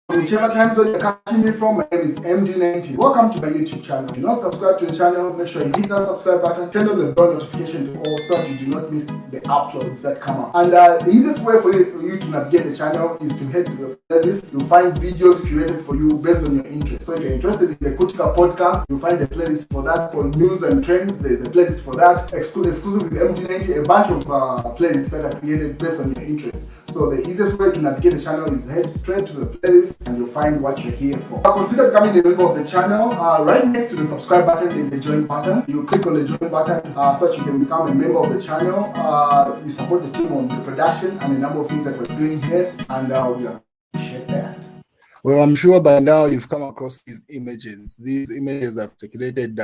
Whichever time zone you're catching me from, my name is MD90. Welcome to my YouTube channel. If you're not subscribed to the channel, make sure you hit that subscribe button, turn on the bell notification to all so that you do not miss the uploads that come up. And the easiest way for you to navigate the channel is to head to the playlist. You'll find videos curated for you based on your interest. So if you're interested in the Kutika podcast, you'll find a playlist for that. For news and trends, there's a playlist for that. Exclusive with MD90, a bunch of playlists that are created based on your interest. So the easiest way to navigate the channel is head straight to the playlist and you'll find what you're here for. Consider becoming a member of the channel. Right next to the subscribe button is the join button. You click on the join button so that you can become a member of the channel. You support the team on the production and a number of things that we're doing here, and we appreciate that. Well, I'm sure by now you've come across these images. These images have circulated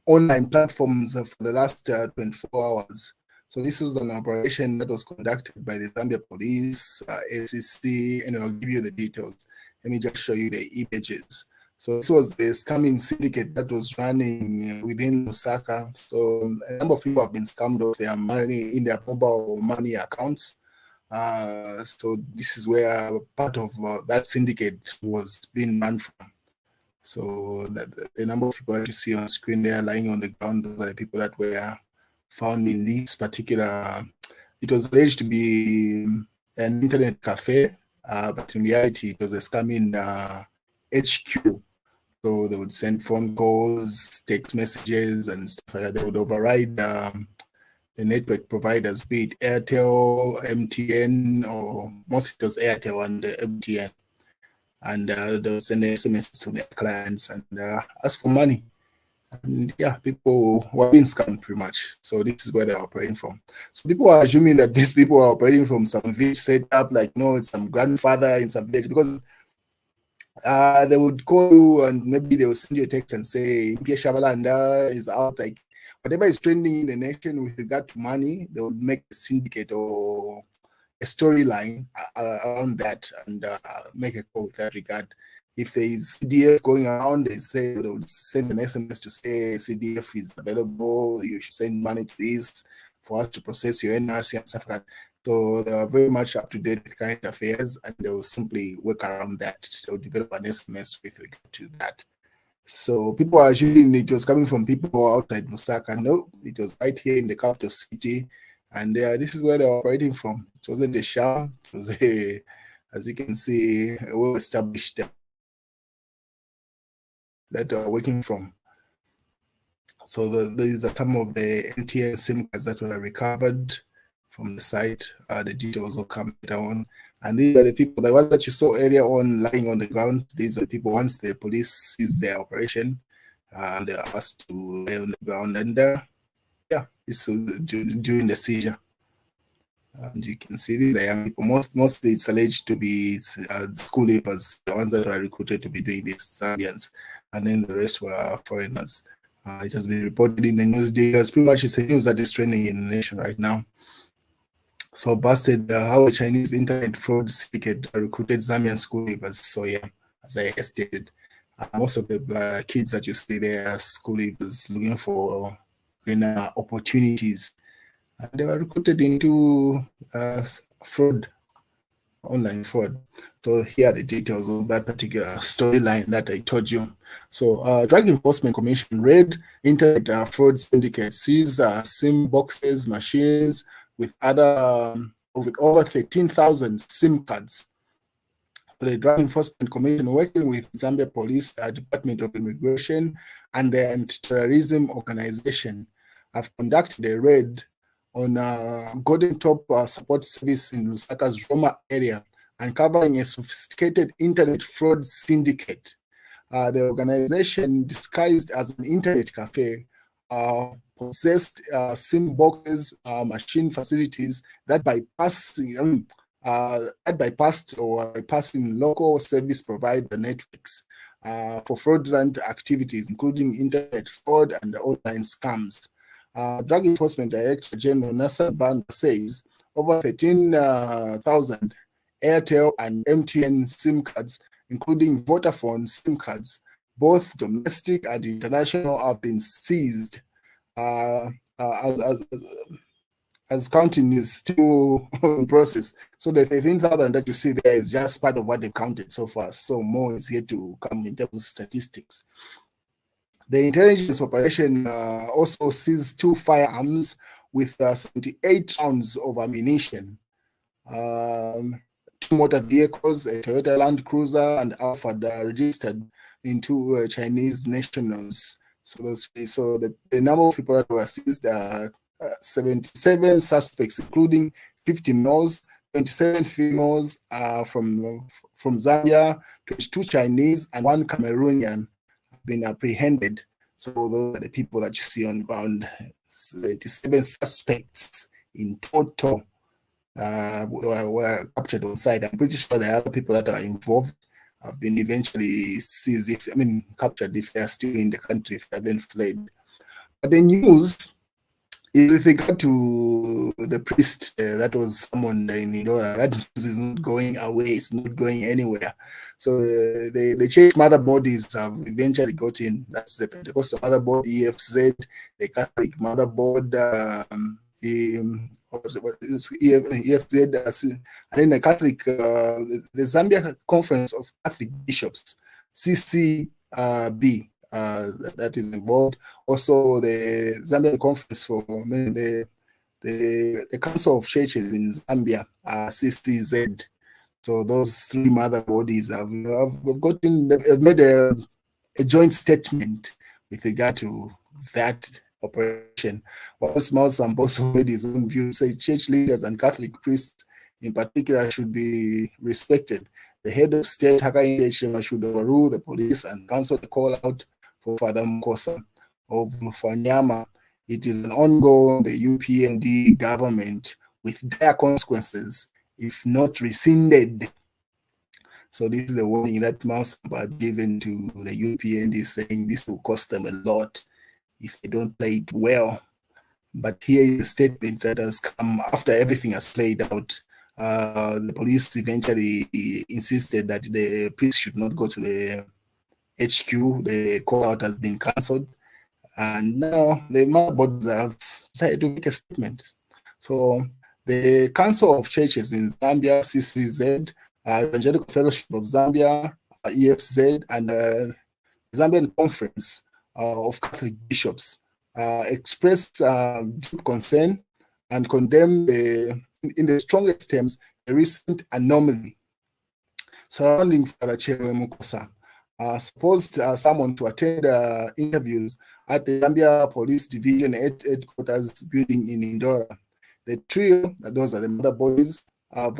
online platforms for the last 24 hours. So this was an operation that was conducted by the Zambia police, ACC, and I'll give you the details. Let me just show you the images. So this was the scamming syndicate that was running within Lusaka. So a number of people have been scammed of their money in their mobile money accounts. So this is where part of that syndicate was being run from. So the number of people that you see on screen there lying on the ground, those are the people that were found in this particular, it was alleged to be an internet cafe, but in reality it was a scamming HQ. So they would send phone calls, text messages and stuff like that. They would override the network providers, be it Airtel, MTN, or most it was Airtel and MTN. And they would send SMS to their clients and ask for money. And yeah, people were being scammed pretty much. So this is where they're operating from. So people are assuming that these people are operating from some village setup, like no, it's some grandfather in some village, because they would call you and maybe they will send you a text and say Impia Shabalanda is out, like whatever is trending in the nation with regard to money, they would make a syndicate or a storyline around that and make a call with that regard. If there is CDF going around, they say they would send an SMS to say CDF is available, you should send money to this for us to process your NRC and stuff like that. So they are very much up to date with current affairs and they will simply work around that. They will develop an SMS with regard to that. So people are assuming it was coming from people outside Lusaka. No, it was right here in the capital city. And this is where they're operating from. It wasn't a sham. It was a, as you can see, a well-established that are working from. So these are some of the MTN SIM cards that were recovered from the site. The details will come down. And these are the people, the ones that you saw earlier on lying on the ground. These are the people, once the police sees their operation, they are asked to lay on the ground. And yeah, this was during the seizure. And you can see these are young people. Mostly it's alleged to be school leavers, the ones that are recruited to be doing these, Zambians, and then the rest were foreigners. It has been reported in the news days. Pretty much it's the news that is trending in the nation right now. So busted how a Chinese internet fraud syndicate recruited Zambian school leavers. So yeah, as I stated, most of the kids that you see there are school leavers looking for greener opportunities. And they were recruited into fraud, online fraud. So here are the details of that particular storyline that I told you. So Drug Enforcement Commission raid internet fraud syndicate, seized SIM boxes, machines with with over 13,000 SIM cards. The Drug Enforcement Commission, working with Zambia Police, Department of Immigration, and the Anti-Terrorism Organization, have conducted a raid on Golden Top Support Service in Lusaka's Roma area, uncovering a sophisticated internet fraud syndicate. The organization, disguised as an internet cafe, possessed SIM boxes, machine facilities that bypassed or bypassing local service provider networks for fraudulent activities, including internet fraud and online scams. Drug Enforcement Director General Nassan Banda says over 13,000 Airtel and MTN SIM cards, including Vodafone SIM cards, both domestic and international, have been seized. as counting is still in process. So the 13,000 that you see there is just part of what they've counted so far. So more is yet to come in terms of statistics. The intelligence operation also seized 2 firearms with 78 rounds of ammunition, 2 motor vehicles, a Toyota Land Cruiser and Alphard registered into Chinese nationals. So the number of people that were seized are 77 suspects, including 50 males, 27 females from Zambia, 22 Chinese, and 1 Cameroonian have been apprehended. So those are the people that you see on ground. 77 suspects in total were captured on site. I'm pretty sure the other people that are involved have been eventually seized, captured if they're still in the country, if they haven't fled. But the news is with regard to the priest that was summoned in Indora. That news is not going away, it's not going anywhere. So the church mother bodies have eventually got in. That's the Pentecostal mother board, EFZ, the Catholic mother board, EFZ, and then the Catholic, the Zambia Conference of Catholic Bishops, CCB, that is involved. Also, the Zambian Conference for the Council of Churches in Zambia, CCZ. So those 3 mother bodies have made a joint statement with regard to that operation. Whilst Malsam also made his own view, say church leaders and Catholic priests in particular should be respected. The head of state, Hakainde Hichilema, should overrule the police and cancel the call out for Father Mukosa of Lufanyama. It is an ongoing the UPND government with dire consequences if not rescinded. So this is the warning that Malsamba had given to the UPND, saying this will cost them a lot if they don't play it well. But here is a statement that has come after everything has played out. The police eventually insisted that the priest should not go to the HQ. The call out has been cancelled. And now the mother bodies have decided to make a statement. So the Council of Churches in Zambia, CCZ, Evangelical Fellowship of Zambia, EFZ, and the Zambian Conference of Catholic Bishops expressed deep concern and condemned in the strongest terms the recent anomaly surrounding Father Chewemwe Mukosa. Supposed someone to attend interviews at the Zambia Police Division headquarters building in Indora. The trio, those are the mother bodies, have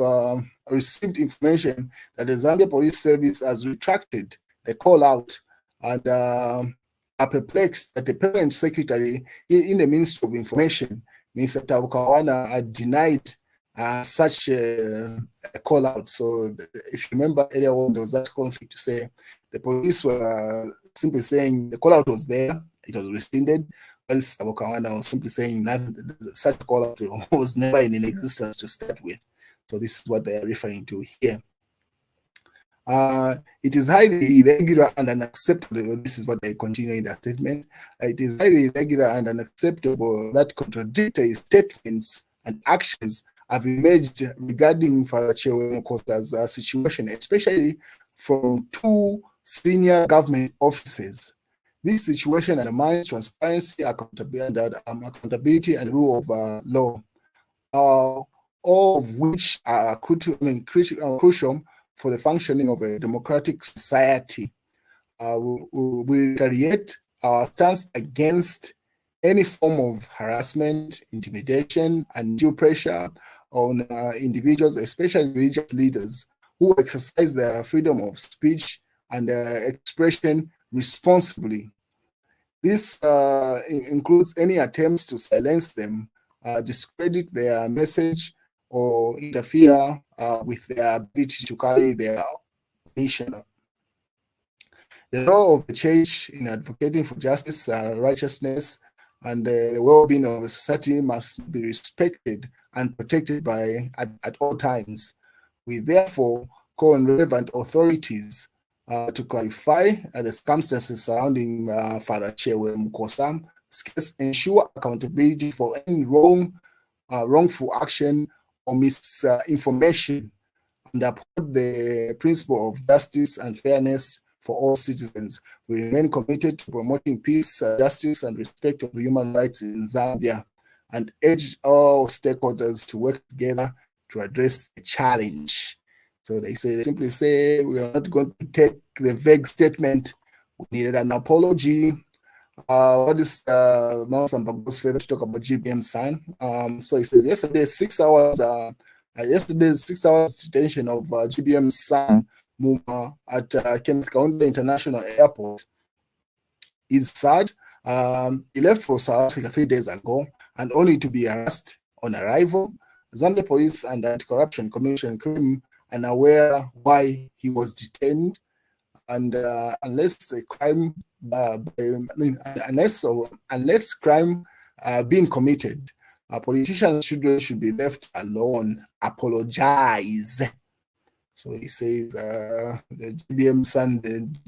received information that the Zambia Police Service has retracted the call out and are perplexed that the parent secretary in the Ministry of Information, Mr. Tabukawana, had denied such a call out. So if you remember earlier on, there was that conflict to say the police were simply saying the call out was there, it was rescinded, while Tabukawana was simply saying that such a call out was never in existence to start with. So this is what they are referring to here. It is highly irregular and unacceptable. This is what they continue in that statement. It is highly irregular and unacceptable that contradictory statements and actions have emerged regarding Father Chewemwe Mukosa's situation, especially from 2 senior government officers. This situation undermines transparency, accountability, and rule of law, all of which are crucial for the functioning of a democratic society. We reiterate our stance against any form of harassment, intimidation, and due pressure on individuals, especially religious leaders, who exercise their freedom of speech and expression responsibly. This includes any attempts to silence them, discredit their message, or interfere with their ability to carry their mission. The role of the church in advocating for justice, righteousness, and the well-being of the society must be respected and protected at all times. We therefore call on relevant authorities to clarify the circumstances surrounding Father Chewemwe Mukosa's case, ensure accountability for any wrong wrongful action or misinformation, and uphold the principle of justice and fairness for all citizens. We remain committed to promoting peace, justice, and respect of human rights in Zambia, and urge all stakeholders to work together to address the challenge. So they simply say, we are not going to take the vague statement. We needed an apology. What is Mount goes further to talk about GBM son? So he says yesterday's 6 hours detention of GBM's son Muma at Kenneth Kaunda International Airport is sad. He left for South Africa 3 days ago and only to be arrested on arrival. Zambia Police and Anti-Corruption Commission claim unaware why he was detained, and unless crime being committed, politicians should be left alone. Apologize. So he says the GBM son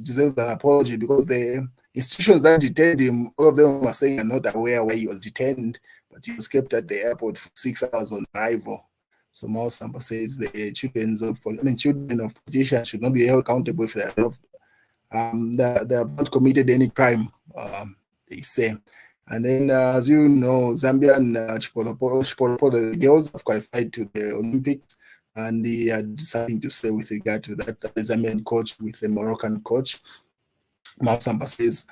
deserves an apology because the institutions that detained him, all of them were saying are not aware where he was detained, but he was kept at the airport for 6 hours on arrival. So Mausamba says the children of politicians should not be held accountable if they have not committed any crime, they say. And then, as you know, Zambian Chipolopolo girls have qualified to the Olympics, and they had something to say with regard to that. The Zambian coach with the Moroccan coach. Mausamba says,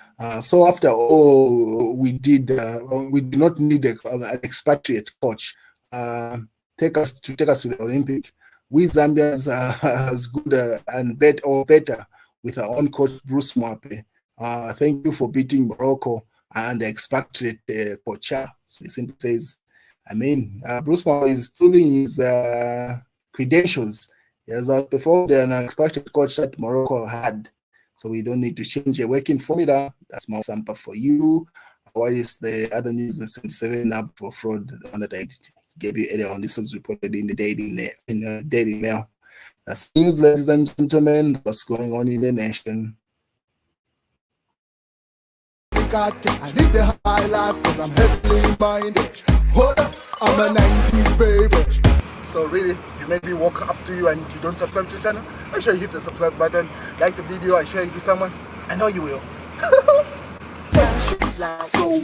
so after all we did not need an expatriate coach take us to the Olympic. We Zambians are as good and better with our own coach, Bruce Mwape. Thank you for beating Morocco and the expatriate coach. So he simply says, Bruce Mwape is proving his credentials. He has outperformed an expatriate coach that Morocco had. So we don't need to change a working formula. That's more sample for you. What is the other news? The 77 up for fraud, the one that I gave you earlier on. This was reported in the Daily Mail. That's news, ladies and gentlemen. What's going on in the nation? I need the high life because I'm heavily minded. Hold up, I'm a 90s baby. So really, you made me walk up to you and you don't subscribe to the channel, make sure you hit the subscribe button, like the video and share it with someone. I know you will. So